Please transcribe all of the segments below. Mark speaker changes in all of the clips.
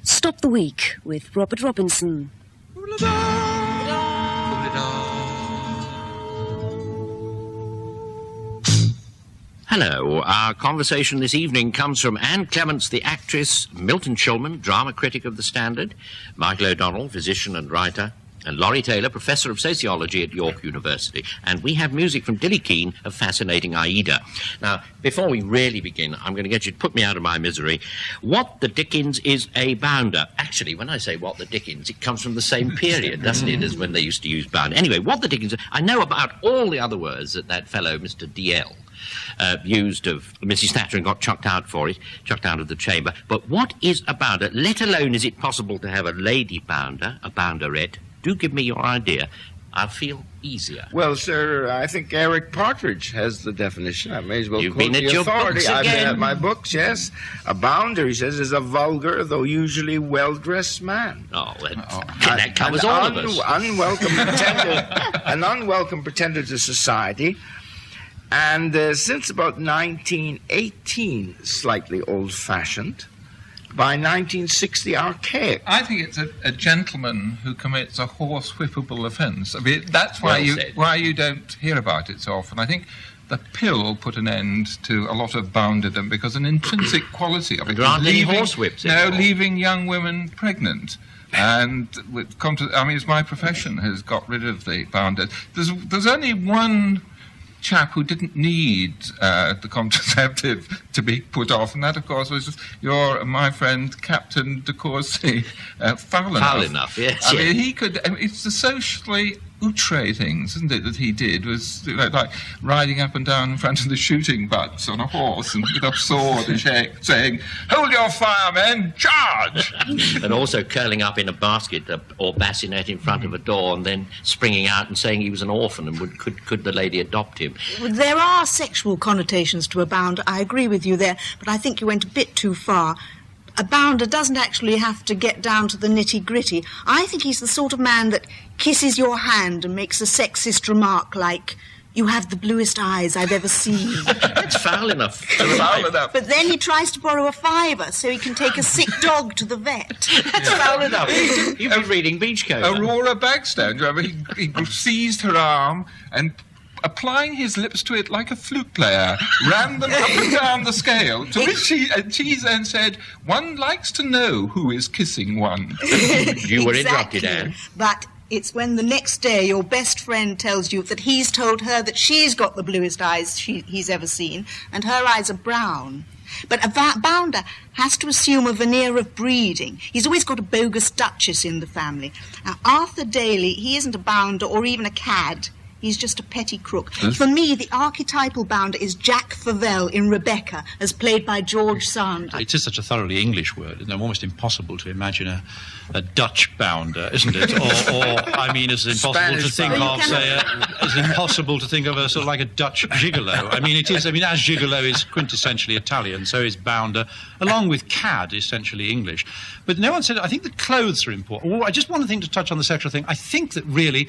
Speaker 1: Stop the Week with Robert Robinson.
Speaker 2: Hello. Our conversation this evening comes from Anne Clements, the actress, Milton Shulman, drama critic of The Standard, Michael O'Donnell, physician and writer, and Laurie Taylor, professor of sociology at York University. And we have music from Dillie Keane of Fascinating Aida. Now, before we really begin, I'm going to get you to put me out of my misery. What the Dickens is a bounder? Actually, when I say what the Dickens, it comes from the same period, doesn't it, as when they used to use bounder. Anyway, what the Dickens... I know about all the other words that fellow, Mr. D.L., used of Mrs. Thatcher and got chucked out for it, chucked out of the chamber. But what is a bounder? Let alone is it possible to have a lady bounder, a bounderette? Do give me your idea. I'll feel easier.
Speaker 3: Well, sir, I think Eric Partridge has the definition. I may as well
Speaker 2: You've
Speaker 3: quote
Speaker 2: been at
Speaker 3: the
Speaker 2: your
Speaker 3: authority.
Speaker 2: books
Speaker 3: I've been
Speaker 2: again.
Speaker 3: at my books, yes. A bounder, he says, is a vulgar, though usually well-dressed man.
Speaker 2: Oh, that covers all of us.
Speaker 3: An unwelcome pretender to society. And since about 1918, slightly old-fashioned. By 1960, archaic.
Speaker 4: I think it's a gentleman who commits a horsewhippable offence. I mean, that's why you don't hear about it so often. I think the pill put an end to a lot of bounderdom because an intrinsic quality of it is leaving young women pregnant. And it's my profession has got rid of the bounder. There's only one chap who didn't need the contraceptive to be put off, and that, of course, was my friend Captain de Courcy, foul enough.
Speaker 2: Yes.
Speaker 4: I mean, he could. It's the socially outre things, isn't it, that he did? Was like riding up and down in front of the shooting butts on a horse and with a sword and saying, "Hold your fire, men! Charge!"
Speaker 2: And also curling up in a basket or bassinet in front of a door and then springing out and saying he was an orphan and could the lady adopt him.
Speaker 5: There are sexual connotations to a bounder. I agree with you there, but I think you went a bit too far. A bounder doesn't actually have to get down to the nitty-gritty. I think he's the sort of man that kisses your hand and makes a sexist remark like, "You have the bluest eyes I've ever seen."
Speaker 2: That's foul enough.
Speaker 5: But then he tries to borrow a $5 so he can take a sick dog to the vet.
Speaker 2: That's foul enough. You've been reading Beachcomber.
Speaker 4: Aurora Bagstone, do you remember? He seized her arm and, applying his lips to it like a flute player, ran them up and down the scale, to which she then said, "One likes to know who is kissing one."
Speaker 2: You were interrupted, Anne.
Speaker 5: But it's when the next day your best friend tells you that he's told her that she's got the bluest eyes he's ever seen, and her eyes are brown. But a bounder has to assume a veneer of breeding. He's always got a bogus duchess in the family. Now, Arthur Daly, he isn't a bounder or even a cad. He's just a petty crook. For me, the archetypal bounder is Jack Favell in Rebecca, as played by George Sand.
Speaker 6: It is such a thoroughly English word, and almost impossible to imagine a Dutch bounder, isn't it? It's impossible to think of, it's impossible to think of a sort of like a Dutch gigolo. I mean, it is. I mean, as gigolo is quintessentially Italian, so is bounder, along with cad, essentially English. But no one said. I think the clothes are important. I just one thing to touch on the sexual thing. I think that really,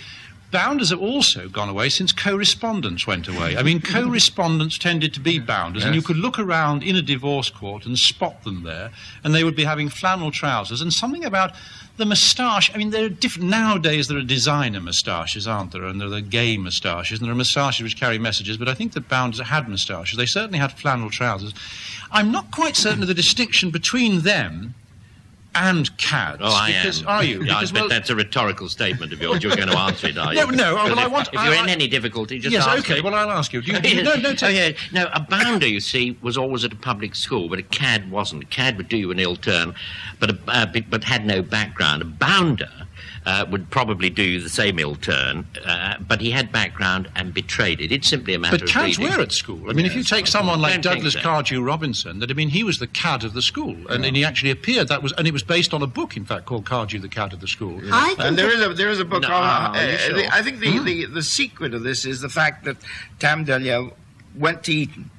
Speaker 6: bounders have also gone away since correspondence went away. I mean, correspondents tended to be bounders, yes. And you could look around in a divorce court and spot them there, and they would be having flannel trousers, and something about the moustache. I mean, there are different... Nowadays, there are designer moustaches, aren't there? And there are the gay moustaches, and there are moustaches which carry messages, but I think that bounders had moustaches. They certainly had flannel trousers. I'm not quite certain of the distinction between them and cads.
Speaker 2: Oh, I
Speaker 6: am.
Speaker 2: Are
Speaker 6: you?
Speaker 2: Yeah, but that's a rhetorical statement of yours. You're going to answer it, are you?
Speaker 6: No. Well,
Speaker 2: if you're in any difficulty, just
Speaker 6: ask.
Speaker 2: Yes,
Speaker 6: okay. Well, I'll ask you.
Speaker 2: No, a bounder, you see, was always at a public school, but a cad wasn't. A cad would do you an ill turn, but had no background. A bounder would probably do the same ill turn, but he had background and betrayed it. It's simply a matter of
Speaker 6: But cads
Speaker 2: reading.
Speaker 6: were at school. I mean, if you take someone like Douglas Cardew Robinson, he was the cad of the school, and he actually appeared. And it was based on a book, in fact, called Cardew, the Cad of the School.
Speaker 3: And there is a book called.
Speaker 2: Sure?
Speaker 3: I think the secret of this is the fact that Tam Dalyell went to Eton.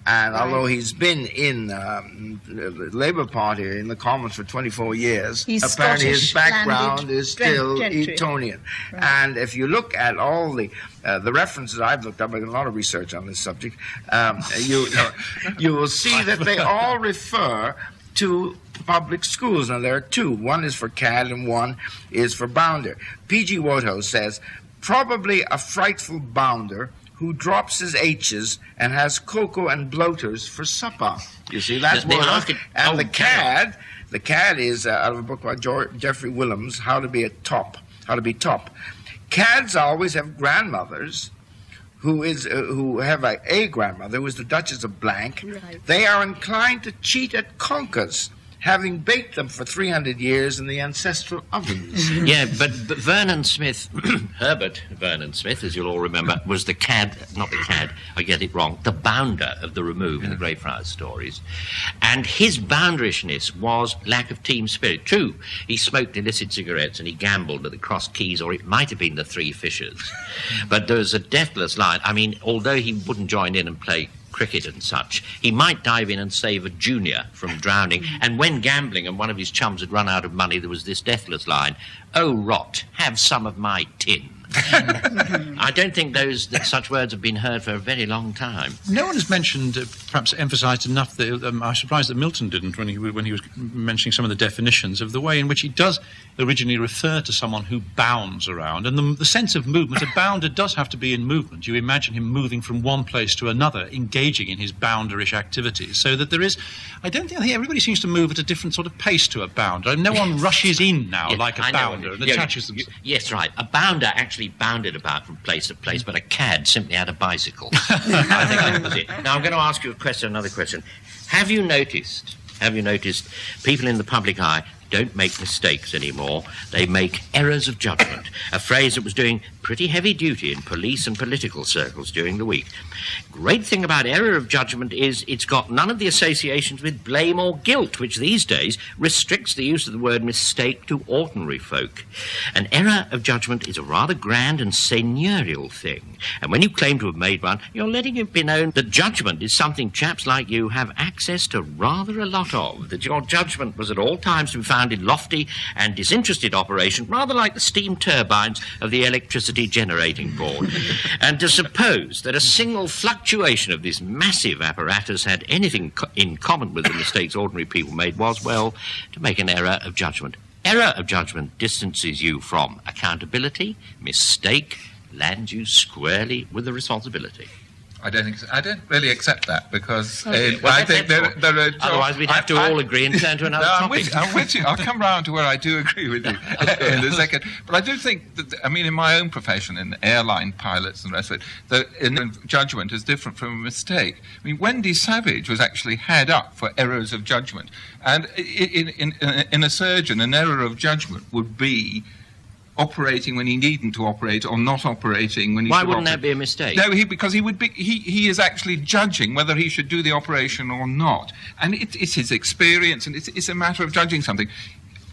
Speaker 3: And although he's been in the Labour Party in the Commons for 24 years, apparently his background is still Etonian. Right. And if you look at all the references I've looked up, I've done a lot of research on this subject, you will see that they all refer to public schools. Now, there are two. One is for cad and one is for bounder. P.G. Wodehouse says, probably a frightful bounder who drops his H's and has cocoa and bloaters for supper. You see, that's what. And the cad is out of a book by Geoffrey Willems, How to Be Top. Cads always have grandmothers who have a grandmother who is the Duchess of Blank. Right. They are inclined to cheat at conkers, having baked them for 300 years in the ancestral ovens.
Speaker 2: Yeah, but Vernon Smith, Herbert Vernon Smith, as you'll all remember, was the I get it wrong, the bounder of the Remove in the Greyfriars stories. And his bounderishness was lack of team spirit. True, he smoked illicit cigarettes and he gambled at the Cross Keys, or it might have been the Three Fishers. But there was a deathless line. I mean, although he wouldn't join in and play cricket and such, he might dive in and save a junior from drowning. And when gambling and one of his chums had run out of money, there was this deathless line, "Oh, rot, have some of my tin." I don't think such words have been heard for a very long time.
Speaker 6: No one has mentioned, perhaps emphasised enough, that I was surprised that Milton didn't when he was mentioning some of the definitions of the way in which he does originally refer to someone who bounds around. And the sense of movement, a bounder does have to be in movement. You imagine him moving from one place to another, engaging in his bounderish activities, so that there is, I think everybody seems to move at a different sort of pace to a bounder. No one rushes in now like a bounder and attaches themselves.
Speaker 2: Yes, right. A bounder actually bounded about from place to place, but a cad simply had a bicycle. I think that was it. Now I'm going to ask you another question. Have you noticed people in the public eye don't make mistakes anymore? They make errors of judgment, a phrase that was doing pretty heavy duty in police and political circles during the week. Great thing about error of judgment is it's got none of the associations with blame or guilt, which these days restricts the use of the word mistake to ordinary folk. An error of judgment is a rather grand and seigneurial thing, and when you claim to have made one, you're letting it be known that judgment is something chaps like you have access to rather a lot of, that your judgment was at all times to be found in lofty and disinterested operation, rather like the steam turbines of the electricity generating board. And to suppose that a single fluctuation of this massive apparatus had anything in common with the mistakes ordinary people made was, well, to make an error of judgment. Error of judgment distances you from accountability. Mistake lands you squarely with the responsibility.
Speaker 4: I don't really accept that, because
Speaker 2: I think there are... Otherwise we'd have to all agree and turn to another topic.
Speaker 4: I'm with you. I'll come round to where I do agree with you in a second. But I do think that, in my own profession, in airline pilots and the rest of it, judgment is different from a mistake. Wendy Savage was actually had up for errors of judgment. And in a surgeon, an error of judgment would be operating when he needn't to operate, or not operating when he should operate.
Speaker 2: Why wouldn't that be a mistake?
Speaker 4: No, because he is actually judging whether he should do the operation or not. And it's his experience, and it's a matter of judging something.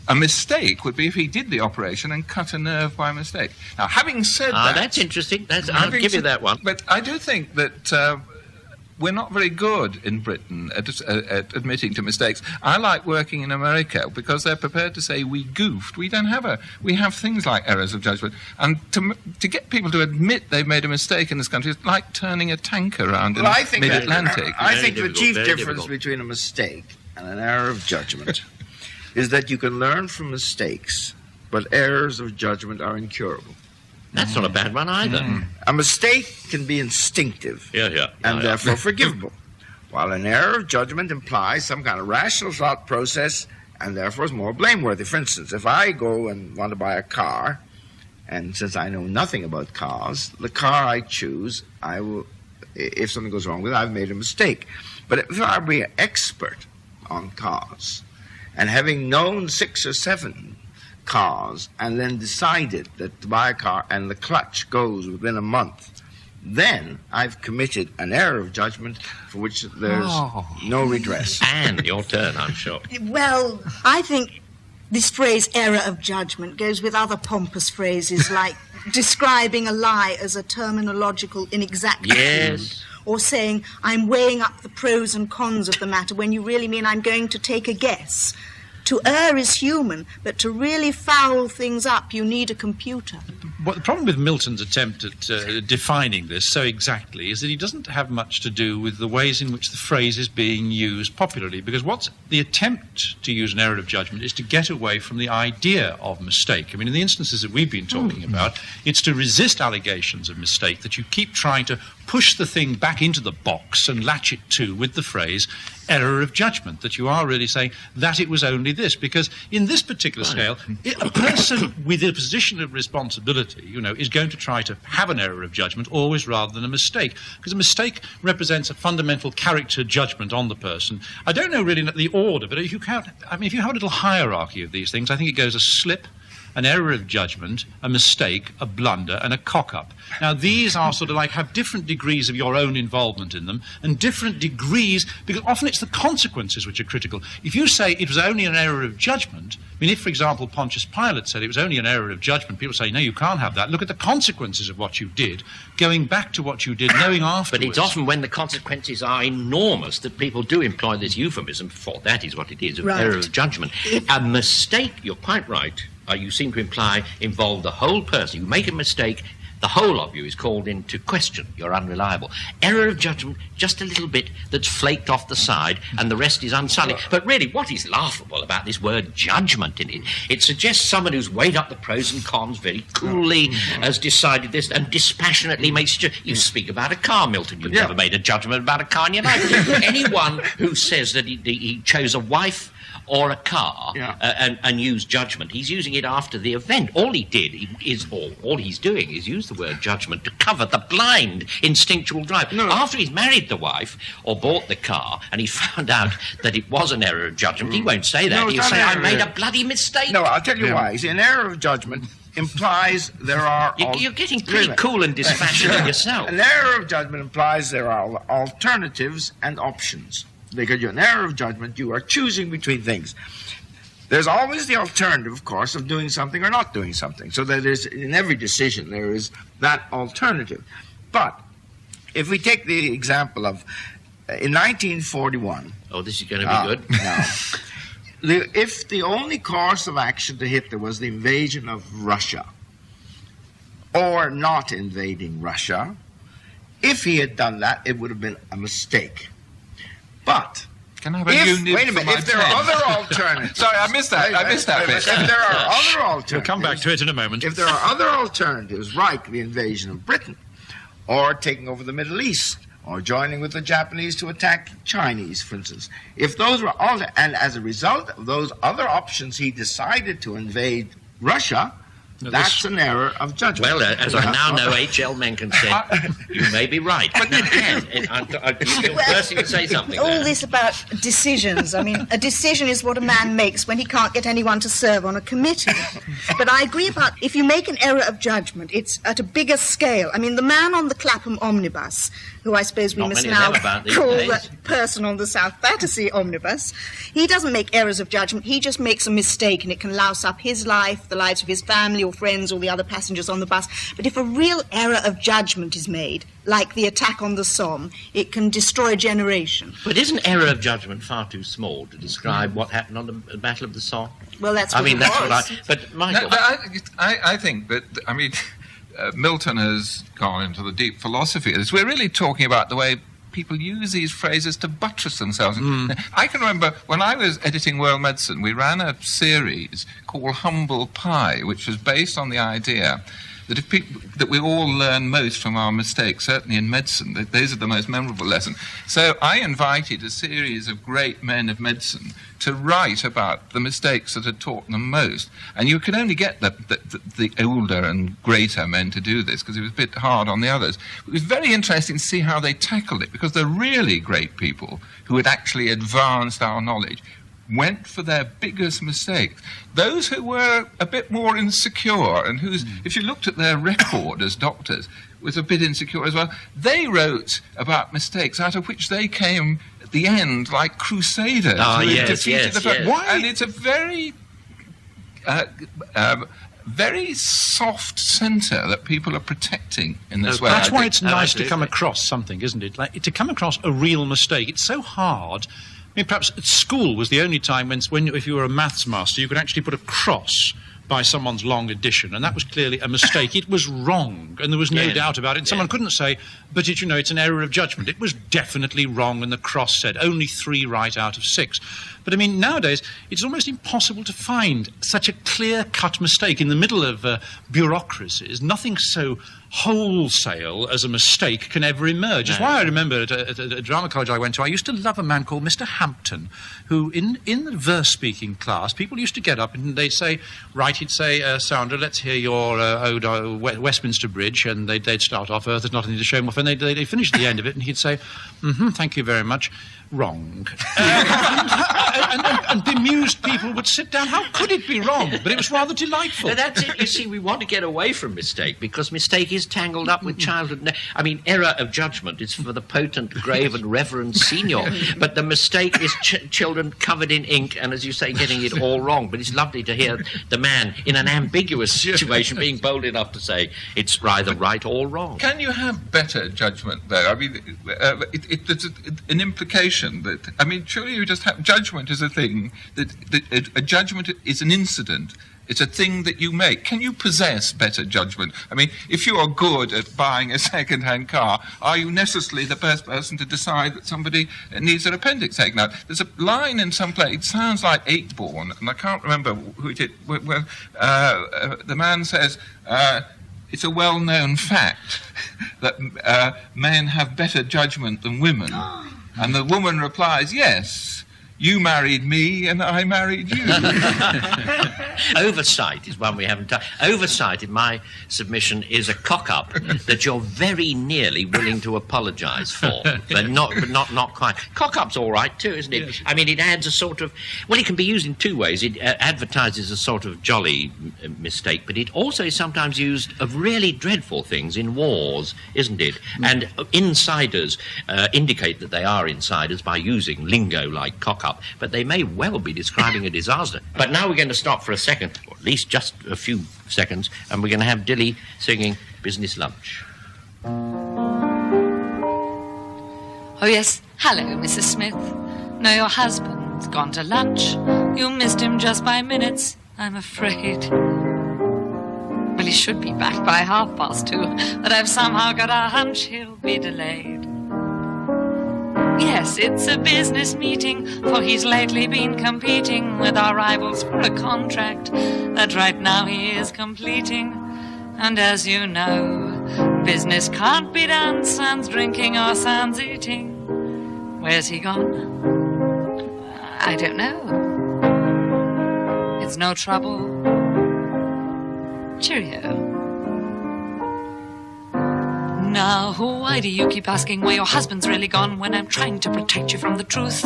Speaker 4: A mistake would be if he did the operation and cut a nerve by mistake. Now, having said that...
Speaker 2: that's interesting. I'll give you that one.
Speaker 4: But I do think that... we're not very good in Britain at admitting to mistakes. I like working in America because they're prepared to say we goofed. We have things like errors of judgment. And to get people to admit they've made a mistake in this country is like turning a tank around in mid-Atlantic.
Speaker 3: I think the chief difference between a mistake and an error of judgment is that you can learn from mistakes, but errors of judgment are incurable.
Speaker 2: That's not a bad one either.
Speaker 3: A mistake can be instinctive and therefore forgivable, while an error of judgment implies some kind of rational thought process and therefore is more blameworthy. For instance, if I go and want to buy a car, and since I know nothing about cars, the car I choose, I will, if something goes wrong with it, I've made a mistake. But if I be an expert on cars, and having known 6 or 7 cars, and then decided that to buy a car and the clutch goes within a month, then I've committed an error of judgment for which there's no redress.
Speaker 2: And your turn, I'm sure.
Speaker 5: Well, I think this phrase, error of judgment, goes with other pompous phrases like describing a lie as a terminological inexactitude.
Speaker 2: Yes.
Speaker 5: Or saying, I'm weighing up the pros and cons of the matter, when you really mean I'm going to take a guess. To err is human, but to really foul things up, you need a computer.
Speaker 6: Well, the problem with Milton's attempt at defining this so exactly is that he doesn't have much to do with the ways in which the phrase is being used popularly, because what's the attempt to use an error of judgment is to get away from the idea of mistake. I mean, in the instances that we've been talking about, it's to resist allegations of mistake, that you keep trying to push the thing back into the box and latch it to with the phrase error of judgment, that you are really saying that it was only this, because in this particular scale, a person with a position of responsibility, is going to try to have an error of judgment always rather than a mistake, because a mistake represents a fundamental character judgment on the person. I don't know really the order, but if you have a little hierarchy of these things, I think it goes a slip, an error of judgment, a mistake, a blunder, and a cock-up. Now, these are sort of like have different degrees of your own involvement in them, and different degrees, because often it's the consequences which are critical. If you say it was only an error of judgment, I mean, if, for example, Pontius Pilate said it was only an error of judgment, people say, no, you can't have that. Look at the consequences of what you did, going back to what you did, knowing afterwards.
Speaker 2: But it's often when the consequences are enormous that people do employ this euphemism, for that is what it is, an error of judgment. A mistake, you're quite right, you seem to imply, involve the whole person. You make a mistake, the whole of you is called into question. You're unreliable. Error of judgment, just a little bit that's flaked off the side, and the rest is unsullied. But really, what is laughable about this word judgment in it? It suggests someone who's weighed up the pros and cons very coolly, has decided this, and dispassionately makes... You speak about a car, Milton. You've never made a judgment about a car in your life. Anyone who says that he chose a wife or a car and use judgment, he's using it after the event. All he did all he's doing is use the word judgment to cover the blind instinctual drive. No. After he's married the wife or bought the car and he found out that it was an error of judgment, he won't say that. He'll say, I made a bloody mistake.
Speaker 3: No, I'll tell you why. See, an error of judgment implies there are...
Speaker 2: You're getting pretty cool and dispassionate yourself.
Speaker 3: An error of judgment implies there are alternatives and options. Because you're an error of judgment, you are choosing between things. There's always the alternative, of course, of doing something or not doing something. So that is, in every decision, there is that alternative. But if we take the example of, in 1941...
Speaker 2: Oh, this is going to be good.
Speaker 3: No. If the only course of action to Hitler was the invasion of Russia, or not invading Russia, if he had done that, it would have been a mistake. But
Speaker 4: can I have a unit?
Speaker 3: Wait a minute. If there are other alternatives,
Speaker 4: sorry, I missed that. I missed that bit.
Speaker 3: If there are other alternatives,
Speaker 6: we'll come back to it in a moment.
Speaker 3: If there are other alternatives, like the invasion of Britain, or taking over the Middle East, or joining with the Japanese to attack the Chinese, for instance, if those were all, and as a result of those other options, he decided to invade Russia. That's an error of judgment.
Speaker 2: Well, as I now know, H.L. Mencken said, you may be right. But you're bursting to say something.
Speaker 5: All this about decisions. I mean, a decision is what a man makes when he can't get anyone to serve on a committee. But I agree about if you make an error of judgment, it's at a bigger scale. I mean, the man on the Clapham omnibus, who I suppose we must now call the person on the South Battersea omnibus, he doesn't make errors of judgment. He just makes a mistake, and it can louse up his life, the lives of his family or friends or the other passengers on the bus. But if a real error of judgment is made, like the attack on the Somme, it can destroy a generation.
Speaker 2: But isn't error of judgment far too small to describe what happened on the Battle of the Somme?
Speaker 5: Well, that's what
Speaker 2: But Michael...
Speaker 4: No, I think that, Milton has gone into the deep philosophy of this. We're really talking about the way people use these phrases to buttress themselves. I can remember when I was editing World Medicine, we ran a series called Humble Pie, which was based on the idea that we all learn most from our mistakes, certainly in medicine. Those are the most memorable lessons. So I invited a series of great men of medicine to write about the mistakes that had taught them most. And you could only get the older and greater men to do this because it was a bit hard on the others. It was very interesting to see how they tackled it, because the really great people who had actually advanced our knowledge went for their biggest mistakes. Those who were a bit more insecure and whose, if you looked at their record as doctors, was a bit insecure as well, they wrote about mistakes out of which they came at the end like crusaders.
Speaker 2: Why?
Speaker 4: And it's a very very soft centre that people are protecting in this way.
Speaker 6: That's why it's nice to come across something, isn't it? Like, to come across a real mistake. It's so hard. I mean, perhaps at school was the only time when if you were a maths master, you could actually put a cross by someone's long addition, and that was clearly a mistake. It was wrong, and there was no doubt about it. And someone couldn't say, but it's an error of judgment. It was definitely wrong, and the cross said only 3 right out of 6. But, I mean, nowadays, it's almost impossible to find such a clear-cut mistake in the middle of bureaucracies. Nothing so wholesale as a mistake can ever emerge. It's why I remember at a drama college I went to, I used to love a man called Mr. Hampton, who in the verse-speaking class, people used to get up and they'd say, right, he'd say, Sandra, let's hear your ode Westminster Bridge, and they'd start off, Earth is not anything to show him off, and they'd finish at the end of it, and he'd say, thank you very much. Wrong. And bemused people would sit down. How could it be wrong? But it was rather delightful.
Speaker 2: Now, that's it. You see, we want to get away from mistake because mistake is tangled up with childhood. I mean, error of judgment is for the potent, grave and reverend senior. But the mistake is children covered in ink and, as you say, getting it all wrong. But it's lovely to hear the man in an ambiguous situation being bold enough to say it's either right or wrong.
Speaker 4: Can you have better judgment, though? I mean, there's an implication that, I mean, surely you just have, judgment is a thing, that a judgment is an incident. It's a thing that you make. Can you possess better judgment? I mean, if you are good at buying a second-hand car, are you necessarily the best person to decide that somebody needs an appendix taken out? There's a line in some place, it sounds like 8born, and I can't remember who it is, where the man says, it's a well-known fact that men have better judgment than women. And the woman replies, yes, you married me and I married you.
Speaker 2: Oversight is one we haven't done. Oversight, in my submission, is a cock-up that you're very nearly willing to apologise for, but not quite. Cock-up's all right too, isn't it? Yes. I mean, it adds a sort of... Well, it can be used in 2 ways. It advertises a sort of jolly mistake, but it also is sometimes used of really dreadful things in wars, isn't it? And insiders indicate that they are insiders by using lingo like cock-up, but they may well be describing a disaster. But now we're going to stop for a second, or at least just a few seconds, and we're going to have Dillie singing Business Lunch.
Speaker 7: Oh, yes. Hello, Mrs. Smith. No, your husband's gone to lunch. You missed him just by minutes, I'm afraid. Well, he should be back by 2:30, but I've somehow got a hunch he'll be delayed. Yes, it's a business meeting, for he's lately been competing with our rivals for a contract that right now he is completing. And as you know, business can't be done sans drinking or sans eating. Where's he gone? I don't know. It's no trouble. Cheerio. Now, why do you keep asking where your husband's really gone when I'm trying to protect you from the truth?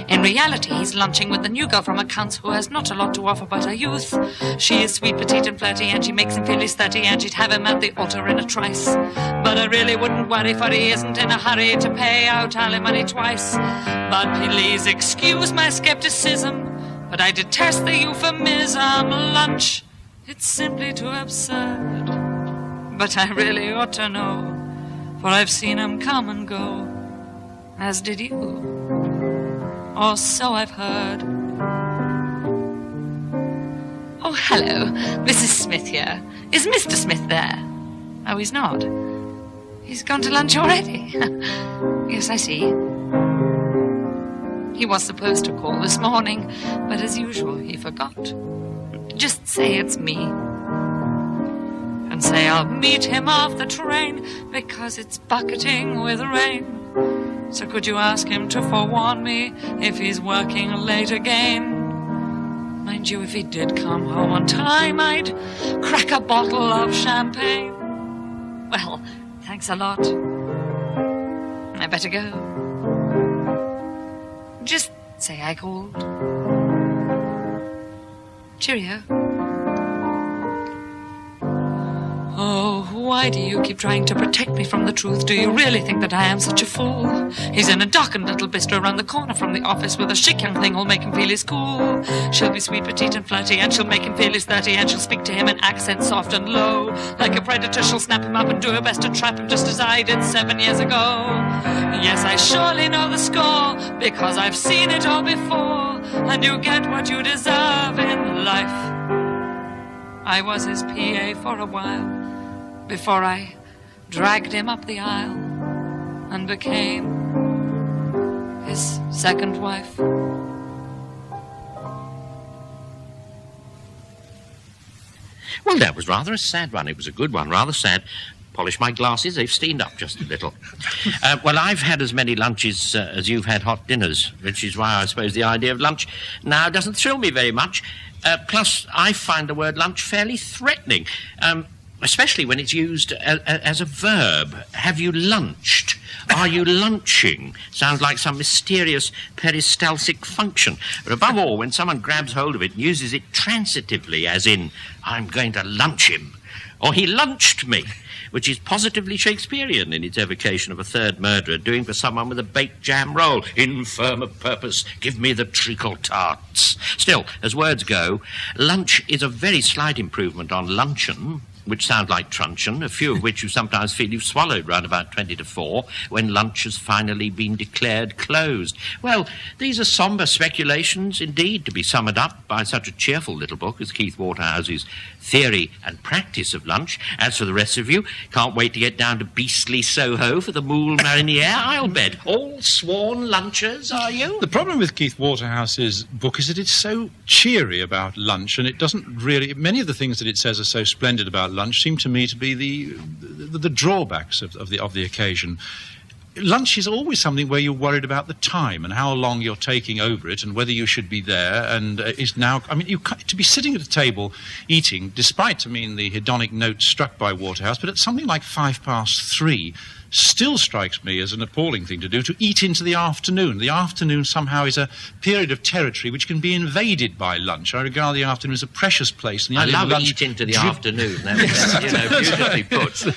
Speaker 7: In reality, he's lunching with the new girl from accounts who has not a lot to offer but her youth. She is sweet, petite and flirty, and she makes him feel he's 30, and she'd have him at the altar in a trice. But I really wouldn't worry, for he isn't in a hurry to pay out alimony twice. But please excuse my skepticism, but I detest the euphemism lunch. It's simply too absurd. But I really ought to know, for I've seen him come and go, as did you, or so I've heard. Oh, hello, Mrs. Smith here. Is Mr. Smith there? Oh, he's not. He's gone to lunch already. Yes, I see. He was supposed to call this morning, but as usual, he forgot. Just say it's me. and say I'll meet him off the train because it's bucketing with rain. So could you ask him to forewarn me if he's working late again? Mind you, if he did come home on time, I'd crack a bottle of champagne. Well, thanks a lot. I better go. Just say I called. Cheerio. Oh, why do you keep trying to protect me from the truth? Do you really think that I am such a fool? He's in a darkened little bistro around the corner from the office with a chic young thing who'll make him feel he's cool. She'll be sweet, petite and flirty, and she'll make him feel he's 30, and she'll speak to him in accents soft and low. Like a predator, she'll snap him up and do her best to trap him just as I did 7 years ago. Yes, I surely know the score, because I've seen it all before, and you get what you deserve in life. I was his PA for a while, before I dragged him up the aisle and became his second wife.
Speaker 2: Well, that was rather a sad one. It was a good one, rather sad. Polish my glasses, they've steamed up just a little. Well, I've had as many lunches as you've had hot dinners, which is why I suppose the idea of lunch now doesn't thrill me very much. Plus, I find the word lunch fairly threatening, especially when it's used as a verb. Have you lunched? Are you lunching? Sounds like some mysterious peristaltic function. But above all, when someone grabs hold of it and uses it transitively, as in, I'm going to lunch him, or he lunched me, which is positively Shakespearean in its evocation of a third murderer doing for someone with a baked jam roll. Infirm of purpose, give me the treacle tarts. Still, as words go, lunch is a very slight improvement on luncheon, which sound like truncheon, a few of which you sometimes feel you've swallowed round about 20 to 4 when lunch has finally been declared closed. Well, these are sombre speculations indeed to be summed up by such a cheerful little book as Keith Waterhouse's Theory and Practice of Lunch. As for the rest of you, can't wait to get down to beastly Soho for the Moule Mariniere, I'll bet. All sworn lunchers, are you?
Speaker 6: The problem with Keith Waterhouse's book is that it's so cheery about lunch, and it doesn't really... Many of the things that it says are so splendid about lunch seem to me to be the drawbacks of the occasion. Lunch is always something where you're worried about the time and how long you're taking over it and whether you should be there. And is now, I mean, to be sitting at a table eating, despite, I mean, the hedonic note struck by Waterhouse, but at something like 3:05, still strikes me as an appalling thing to do, to eat into the afternoon. The afternoon somehow is a period of territory which can be invaded by lunch. I regard the afternoon as a precious place. And
Speaker 2: I love eat into the afternoon. That was, beautifully put.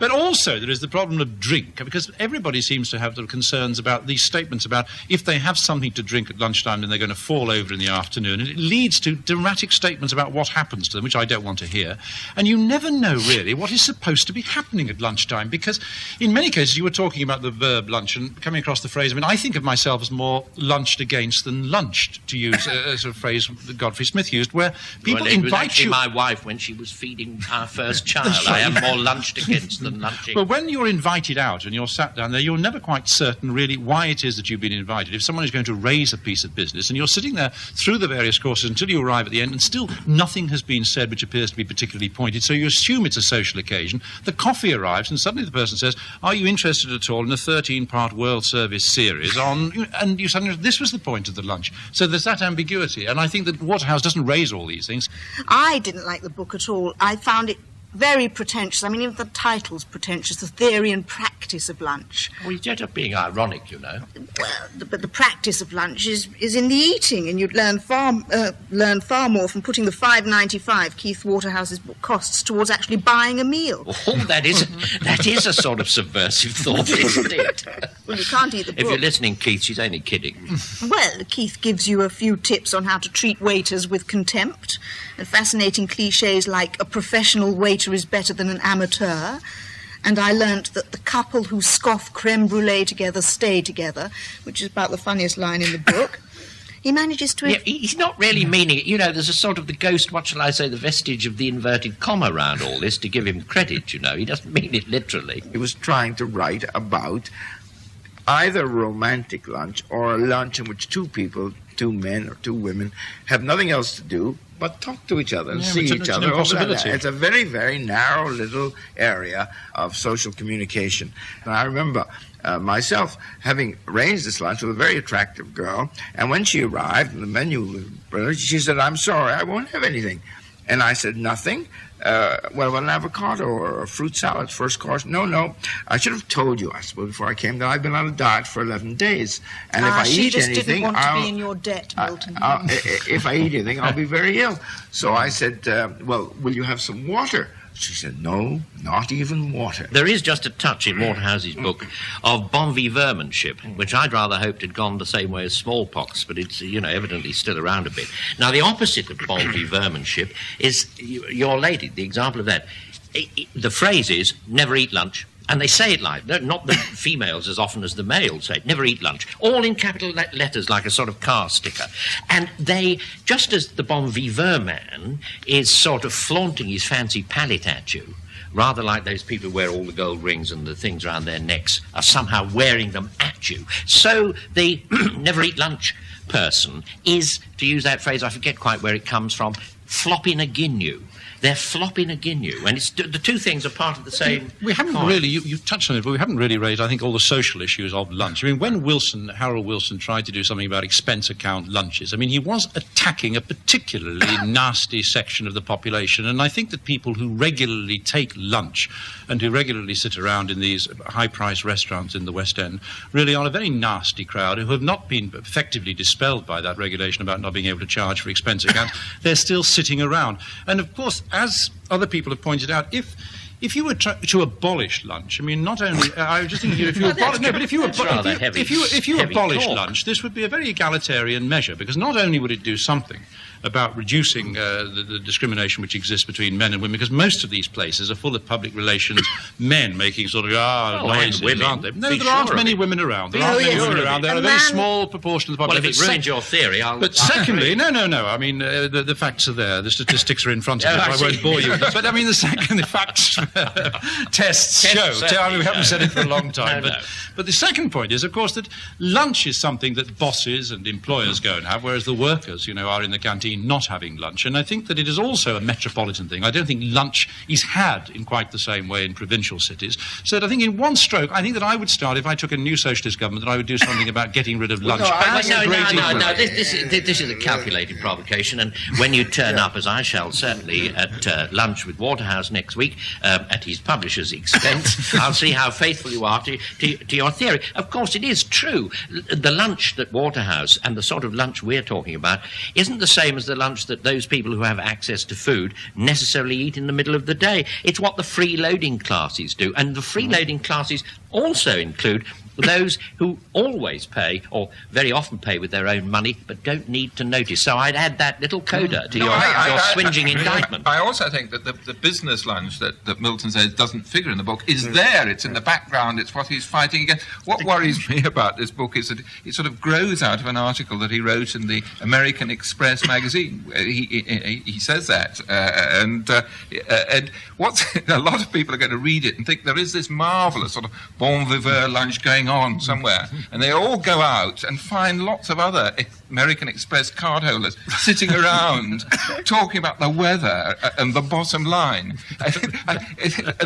Speaker 6: But also there is the problem of drink, because everybody seems to have the concerns about these statements about if they have something to drink at lunchtime then they're going to fall over in the afternoon. And it leads to dramatic statements about what happens to them, which I don't want to hear. And you never know really what is supposed to be happening at lunchtime, because in many cases, you were talking about the verb lunch and coming across the phrase. I mean, I think of myself as more lunched against than lunched, to use as a phrase that Godfrey Smith used, where people
Speaker 2: it was
Speaker 6: invite
Speaker 2: actually
Speaker 6: you.
Speaker 2: My wife when she was feeding our first child. I am more lunched against than lunching.
Speaker 6: But when you're invited out and you're sat down there, you're never quite certain really why it is that you've been invited. If someone is going to raise a piece of business and you're sitting there through the various courses until you arrive at the end and still nothing has been said which appears to be particularly pointed, so you assume it's a social occasion. The coffee arrives and suddenly the person says, are you interested at all in a 13-part World Service series on... And you suddenly... This was the point of the lunch. So there's that ambiguity. And I think that Waterhouse doesn't raise all these things.
Speaker 5: I didn't like the book at all. I found it very pretentious. I mean, even the title's pretentious, The Theory and Practice of Lunch.
Speaker 2: Well, you end up being ironic, you know.
Speaker 5: Well, but the practice of lunch is in the eating, and you'd learn far more from putting the $5.95 Keith Waterhouse's book costs towards actually buying a meal.
Speaker 2: Oh, that is a sort of subversive thought, isn't it?
Speaker 5: Well, you can't eat the book.
Speaker 2: If you're listening, Keith, she's only kidding.
Speaker 5: Well, Keith gives you a few tips on how to treat waiters with contempt, and fascinating clichés like a professional waiter is better than an amateur. And I learnt that the couple who scoff creme brulee together stay together, which is about the funniest line in the book. He manages to...
Speaker 2: Yeah, he's not really meaning it. You know, there's a sort of the ghost, what shall I say, the vestige of the inverted comma around all this to give him credit, you know. He doesn't mean it literally.
Speaker 3: He was trying to write about either a romantic lunch or a lunch in which two people two men or two women have nothing else to do but talk to each other and see each other. It's a very, very narrow little area of social communication. And I remember myself having arranged this lunch with a very attractive girl, and when she arrived, and the menu was brilliant, she said, "I'm sorry, I won't have anything." And I said, "Nothing? Well, an avocado or a fruit salad, first course?" No. I should have told you, I suppose, before I came, that I've been on a diet for 11 days. And if I eat anything,
Speaker 5: she just didn't want to be in your debt, Milton.
Speaker 3: If I eat anything, I'll be very ill. So I said, "Well, will you have some water?" She said, "No, not even water."
Speaker 2: There is just a touch in Waterhouse's book of bon vivantship, which I'd rather hoped had gone the same way as smallpox, but it's, evidently still around a bit. Now, the opposite of bon vivantship is your lady, the example of that. The phrase is, never eat lunch. And they say it like, not the females as often as the males say it, never eat lunch. All in capital letters like a sort of car sticker. And they, just as the bon vivant man is sort of flaunting his fancy palate at you, rather like those people who wear all the gold rings and the things around their necks are somehow wearing them at you. So the never eat lunch person is, to use that phrase, I forget quite where it comes from, flopping a guinea. They're flopping a guinea, and it's, the two things are part of the same.
Speaker 6: We haven't really, you touched on it, but we haven't really raised, I think, all the social issues of lunch. I mean, when Harold Wilson tried to do something about expense account lunches, I mean, he was attacking a particularly nasty section of the population, and I think that people who regularly take lunch and who regularly sit around in these high-priced restaurants in the West End really are a very nasty crowd who have not been effectively dispelled by that regulation about not being able to charge for expense accounts. They're still sitting around. And, of course, as other people have pointed out, if you were to abolish lunch, I mean, not only I was just thinking, if you abolish lunch, this would be a very egalitarian measure, because not only would it do something about reducing the discrimination which exists between men and women, because most of these places are full of public relations men making sort of noises,
Speaker 2: women,
Speaker 6: aren't they? No, there aren't many women around. There aren't many women around. There are a very small proportion of the population.
Speaker 2: Well, if it ruins your theory,
Speaker 6: But secondly, no. I mean, the facts are there. The statistics are in front of you. I won't bore you with them. But I mean, the facts tests show. I mean, we haven't said it for a long time. But the second point is, of course, that lunch is something that bosses and employers go and have, whereas the workers, are in the canteen not having lunch. And I think that it is also a metropolitan thing. I don't think lunch is had in quite the same way in provincial cities. So that I think in one stroke, I think that I would start, if I took a new socialist government, that I would do something about getting rid of lunch.
Speaker 2: No. This is a calculated provocation. And when you turn up, as I shall certainly, at lunch with Waterhouse next week, at his publisher's expense, I'll see how faithful you are to your theory. Of course, it is true. The lunch that Waterhouse and the sort of lunch we're talking about isn't the same as the lunch that those people who have access to food necessarily eat in the middle of the day. It's what the freeloading classes do. And the freeloading classes also include those who always pay, or very often pay with their own money, but don't need to notice. So I'd add that little coda to your swinging indictment.
Speaker 4: I also think that the business lunch that Milton says doesn't figure in the book is there. It's in the background. It's what he's fighting against. What worries me about this book is that it sort of grows out of an article that he wrote in the American Express magazine. He says that. And what's a lot of people are going to read it and think there is this marvellous sort of bon vivant lunch going on somewhere, and they all go out and find lots of other American Express card holders sitting around talking about the weather and the bottom line. And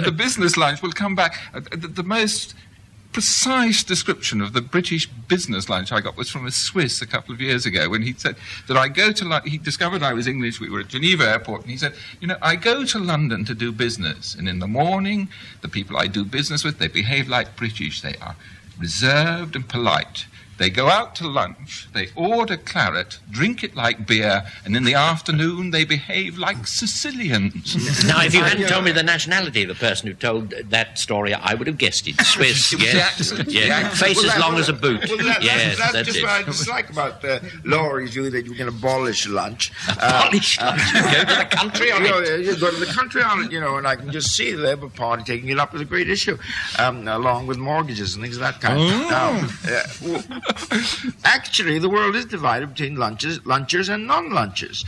Speaker 4: the business lunch will come back. The most precise description of the British business lunch I got was from a Swiss a couple of years ago, when he said that he discovered I was English, we were at Geneva Airport, and he said, I go to London to do business, and in the morning, the people I do business with, they behave like British. They are reserved and polite. They go out to lunch, they order claret, drink it like beer, and in the afternoon they behave like Sicilians.
Speaker 2: Now, if you hadn't told me the nationality of the person who told that story, I would have guessed it. Swiss, yes. Face as long as a boot.
Speaker 3: That's just what I dislike about Laurie's view that you can abolish lunch.
Speaker 2: Abolish lunch? You go to the country on it?
Speaker 3: You go to the country on it, and I can just see the Labour Party taking it up as a great issue, along with mortgages and things of that kind. Actually, the world is divided between lunchers and non-lunchers.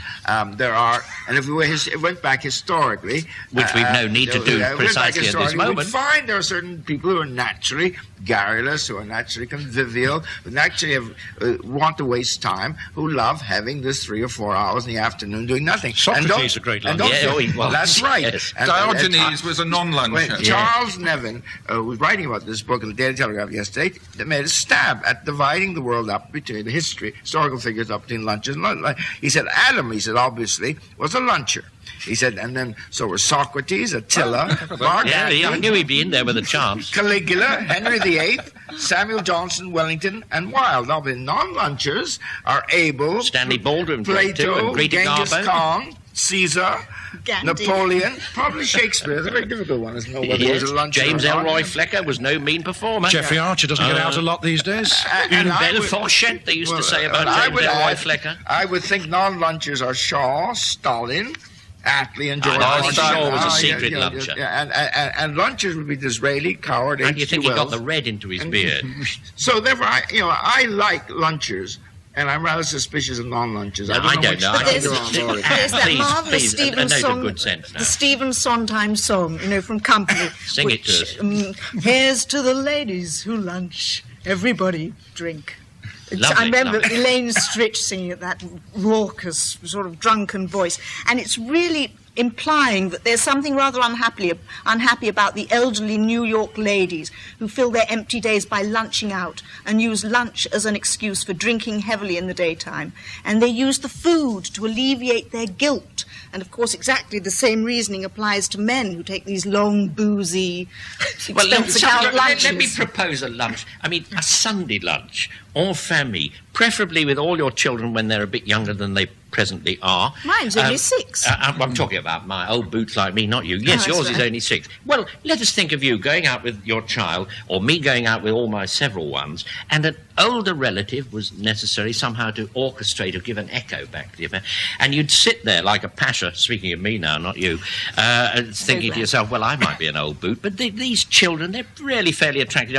Speaker 3: There are, and if we went back historically,
Speaker 2: which we've no need to do precisely at this moment,
Speaker 3: we'd find there are certain people who are naturally garrulous, who are naturally convivial, who naturally want to waste time, who love having this 3 or 4 hours in the afternoon doing nothing.
Speaker 6: Socrates a great luncher.
Speaker 3: That's right.
Speaker 2: Yes.
Speaker 4: Diogenes was a non-luncher.
Speaker 3: Charles Nevin, who was writing about this book in the Daily Telegraph yesterday, made a stab at dividing the world up between the historical figures up between lunches and lunch. He said Adam, obviously, was a luncher. He said, and then so were Socrates, Attila, Mark Antony,
Speaker 2: I knew he'd be in there with a chance.
Speaker 3: Caligula, Henry VIII, Samuel Johnson, Wellington, and Wilde. Now, the non-lunchers are Abel,
Speaker 2: Stanley Baldwin,
Speaker 3: Plato,
Speaker 2: and
Speaker 3: Genghis Khan, Caesar,
Speaker 5: Gandhi.
Speaker 3: Napoleon, probably Shakespeare. It's a very difficult one, isn't it? Whether he was a luncher
Speaker 2: James
Speaker 3: or not.
Speaker 2: Elroy Flecker was no mean performer.
Speaker 6: Jeffrey Archer doesn't get out a lot these days.
Speaker 2: Une belle fourchette, they used to say about James Elroy Flecker.
Speaker 3: I would think non-lunchers are Shaw, Stalin, Attlee, and George Washington.
Speaker 2: Shaw was a secret luncher.
Speaker 3: And lunchers would be Disraeli, Coward,
Speaker 2: How do you think he got
Speaker 3: Wells.
Speaker 2: the red into his beard?
Speaker 3: So therefore, I like lunchers, and I'm rather suspicious of non-lunchers.
Speaker 2: I don't know.
Speaker 5: There's that marvellous Stephen song,
Speaker 2: good sense now.
Speaker 5: the Stephen Sondheim song, from Company.
Speaker 2: Sing it to us.
Speaker 5: Here's to the ladies who lunch, everybody drink.
Speaker 2: Lovely,
Speaker 5: I remember
Speaker 2: lovely.
Speaker 5: Elaine Stritch singing it, that raucous, sort of drunken voice. And it's really implying that there's something rather unhappy about the elderly New York ladies who fill their empty days by lunching out and use lunch as an excuse for drinking heavily in the daytime. And they use the food to alleviate their guilt. And, of course, exactly the same reasoning applies to men who take these long, boozy, expensive lunches.
Speaker 2: Let me propose a lunch. I mean, a Sunday lunch, all family, preferably with all your children when they're a bit younger than they presently are.
Speaker 5: Mine's only 6.
Speaker 2: I'm talking about my old boots like me, not you. Yes, yours is only 6. Well, let us think of you going out with your child, or me going out with all my several ones, and an older relative was necessary somehow to orchestrate or give an echo back to the affair. And you'd sit there like a pasha, speaking of me now, not you, thinking to yourself, well, I might be an old boot, but these children, they're really fairly attractive,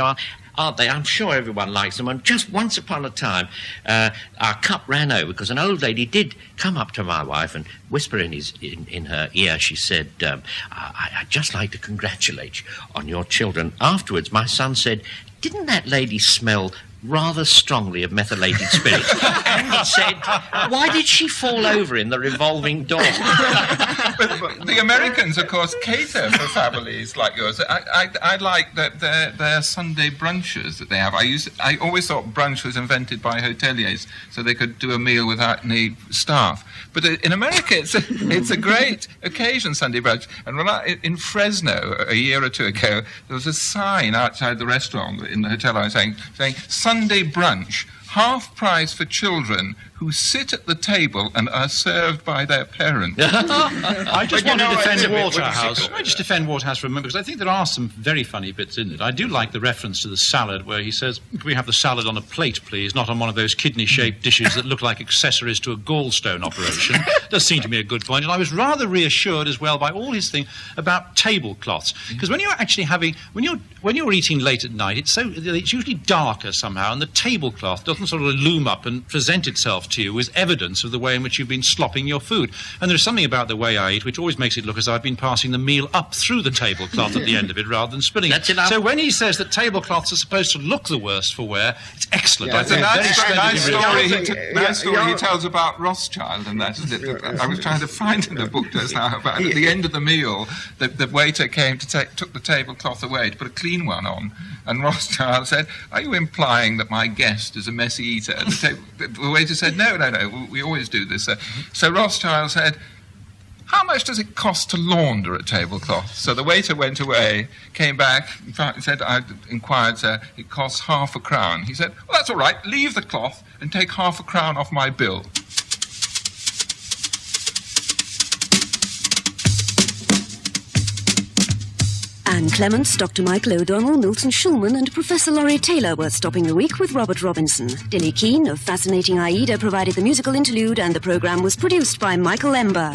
Speaker 2: aren't they? I'm sure everyone likes them. And just once upon a time, our cup ran over because an old lady did come up to my wife and whisper in her ear. She said, I'd just like to congratulate you on your children. Afterwards, my son said, didn't that lady smell rather strongly of methylated spirits? And he said, why did she fall over in the revolving door?
Speaker 4: But the Americans, of course, cater for families like yours. I like their Sunday brunches that they have. I always thought brunch was invented by hoteliers so they could do a meal without any staff. But in America, it's a great occasion, Sunday brunch. And in Fresno a year or two ago, there was a sign outside the restaurant in the hotel I was saying Sunday brunch, half price for children who sit at the table and are served by their parents.
Speaker 6: I just want to defend Waterhouse. I just defend Waterhouse for a moment because I think there are some very funny bits in it. I do like the reference to the salad where he says, can we have the salad on a plate, please, not on one of those kidney-shaped dishes that look like accessories to a gallstone operation. Does seem to be a good point. And I was rather reassured as well by all his thing about tablecloths. Because when you're actually when you're eating late at night, it's usually darker somehow, and the tablecloth doesn't sort of loom up and present itself to you as evidence of the way in which you've been slopping your food. And there's something about the way I eat which always makes it look as though I've been passing the meal up through the tablecloth at the end of it rather than spilling it. So when he says that tablecloths are supposed to look the worst for wear, it's excellent.
Speaker 4: Yeah, it's a nice story he tells about Rothschild and that, isn't it? I was trying to find in the book just now about at the end of the meal, the waiter came to took the tablecloth away to put a clean one on, and Rothschild said, "Are you implying that my guest is a messy eater?" And the waiter said, "No, we always do this." So Rothschild said, "How much does it cost to launder a tablecloth?" So the waiter went away, came back, said, I inquired, sir, "It costs ½ a crown." He said, "Well, that's all right. Leave the cloth and take ½ a crown off my bill."
Speaker 1: Anne Clements, Dr. Michael O'Donnell, Milton Shulman and Professor Laurie Taylor were stopping the week with Robert Robinson. Dillie Keane of Fascinating Aida provided the musical interlude and the programme was produced by Michael Ember.